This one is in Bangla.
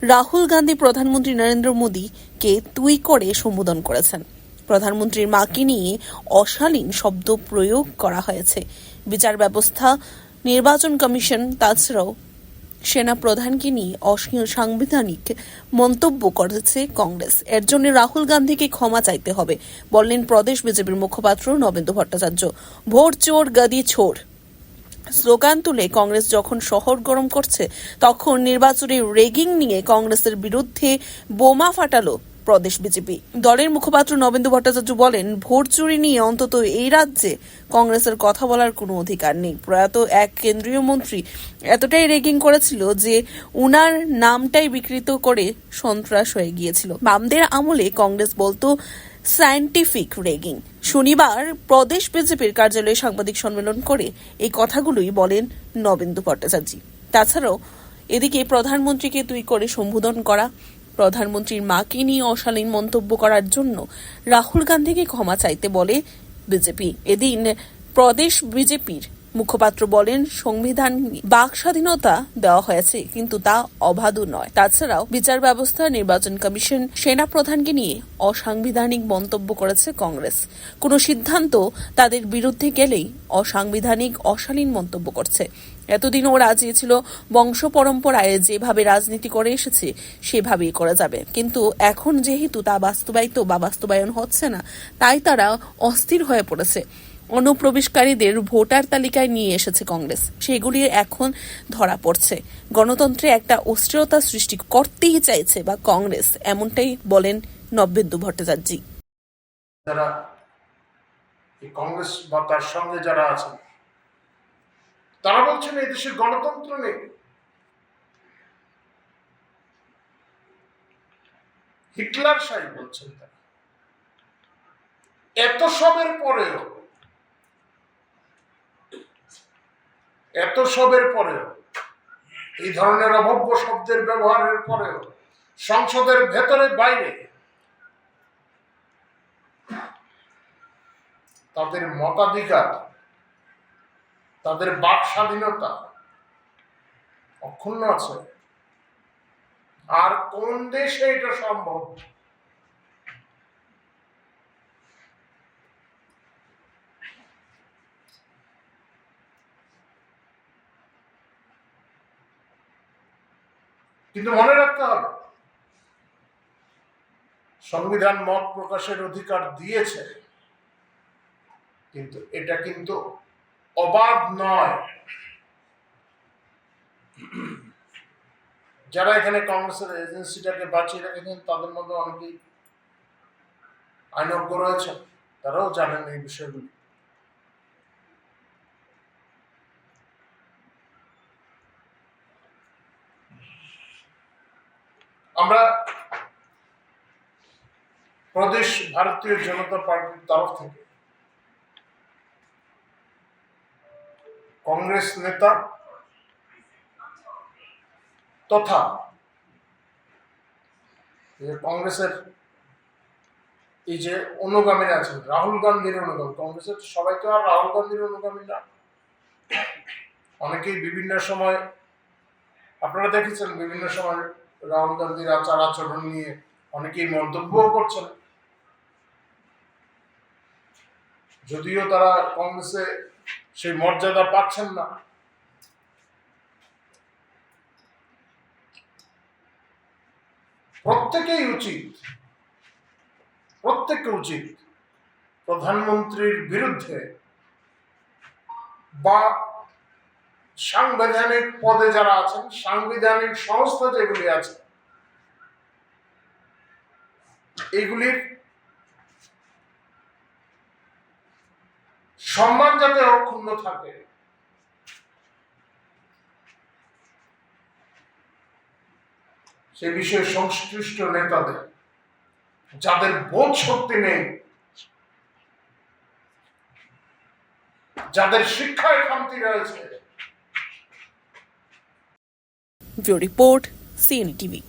রাহুল গান্ধী প্রধানমন্ত্রী নরেন্দ্র মোদীকে তুই করে সম্বোধন করেছেন। প্রধানমন্ত্রীর মাকে নিয়ে অশালীন শব্দ প্রয়োগ করা হয়েছে। বিচার ব্যবস্থা, নির্বাচন কমিশন, তাছাড়াও সেনা প্রধানকে নিয়ে অসাংবিধানিক মন্তব্য করেছে কংগ্রেস। এর জন্য রাহুল গান্ধীকে ক্ষমা চাইতে হবে, বললেন প্রদেশ বিজেপির মুখপাত্র নবেন্দু ভট্টাচার্য। ভোট চোর গদি ছোর স্লোগান তুলে কংগ্রেস যখন শহর গরম করছে, তখন নির্বাচনে রেগিং নিয়ে কংগ্রেসের বিরুদ্ধে বোমা ফাটালো প্রদেশ বিজেপি। দলের মুখপাত্র নবেন্দু ভট্টাচার্য বলেন, ভোট চুরি নিয়ে অন্তত এই রাজ্যে কংগ্রেসের কথা বলার কোনো অধিকার নেই। প্রয়াত এক কেন্দ্রীয় মন্ত্রী এতটাই রেগিং করেছিল যে উনার নামটাই বিকৃত করে সন্ত্রাস হয়ে গিয়েছিল। বামদের আমলে কংগ্রেস বলতো সায়েন্টিফিক রেগিং। শনিবার প্রদেশ বিজেপির কার্যালয়ে সাংবাদিক সম্মেলন করে এই কথাগুলোই বলেন নবেন্দু ভট্টাচার্য। তাছাড়াও এদিকে প্রধানমন্ত্রীকে তুই করে সম্বোধন করা, প্রধানমন্ত্রীর মাকে নিয়ে অশালীন মন্তব্য করার জন্য রাহুল গান্ধীকে ক্ষমা চাইতে বলে বিজেপি। এদিন প্রদেশ বিজেপির মুখপাত্র বলেন, সংবিধান বাক স্বাধীনতা দেওয়া হয়েছে, কিন্তু তা অবাধ নয়। তাছাড়াও বিচার ব্যবস্থা, নির্বাচন কমিশন, সেনা প্রধানকে নিয়ে অসাংবিধানিক মন্তব্য করেছে কংগ্রেস। কোনো সিদ্ধান্ত তাদের বিরুদ্ধে গেলেই অসাংবিধানিক, অশালীন মন্তব্য করছে। এতদিন ওরা চেয়েছিল বংশ পরম্পরায় যেভাবে রাজনীতি করে এসেছে সেভাবেই করা যাবে, কিন্তু এখন যেহেতু তা বাস্তবায়িত বা বাস্তবায়ন হচ্ছে না, তাই তারা অস্থির হয়ে পড়েছে। অনুপ্রবেশকারীদের ভোটার তালিকায় নিয়ে এসেছে কংগ্রেস, সেগুলি এখন ধরা পড়ছে। গণতন্ত্রে একটা অস্থিরতা সৃষ্টি করতেই চাইছে বা কংগ্রেস, এমনটাই বলেন নবেন্দু ভট্টাচার্য। যারা কংগ্রেস বা তার সঙ্গে যারা আছেন, তারা বলছেন এই দেশের গণতন্ত্র নেই। হিটলার শাহী বলছেন তারা। এত সবের পরেও এই ধরনের অভব্য শব্দের ব্যবহারের পরেও সংসদের ভেতরে বাইরে তাদের মতাধিকার, তাদের বাক স্বাধীনতা অক্ষুণ্ণ আছে। আর কোন দেশে এটা সম্ভব? কিন্তু মনে রাখতে হবে, সংবিধান মত প্রকাশের অধিকার দিয়েছে, কিন্তু এটা কিন্তু অবাধ নয়। যারা এখানে কংগ্রেসের এজেন্সিটাকে বাঁচিয়ে রেখেছেন, তাদের মধ্যে অনেকেই আইনজ্ঞ রয়েছেন, তারাও জানেন এই বিষয়গুলি। আমরা প্রদেশ ভারতীয় জনতা পার্টির তরফ থেকে কংগ্রেস নেতা তথা কংগ্রেসের এই যে অনুগামীরা আছেন, রাহুল গান্ধীর অনুগামী, কংগ্রেসের সবাই তো আর রাহুল গান্ধীর অনুগামী না। অনেকেই বিভিন্ন সময়, আপনারা দেখেছেন, বিভিন্ন সময় রাহুল গান্ধীর আচার আচরণ নিয়ে অনেকেই মন্তব্যও করছেন, যদিও তারা কংগ্রেসে সেই মর্যাদা পাচ্ছেন না। প্রত্যেকে উচিত প্রধানমন্ত্রীর বিরুদ্ধে বা সাংবিধানিক পদে যারা আছেন, সাংবিধানিক সংস্থা যেগুলি আছে, এগুলির সম্মান যাতে অক্ষুণ্ণ থাকে, সে বিষয়ে সংশ্লিষ্ট নেতাদের, যাদের বোধ শক্তি নেই, যাদের শিক্ষায় খামতি রয়েছে। Report, CNTV.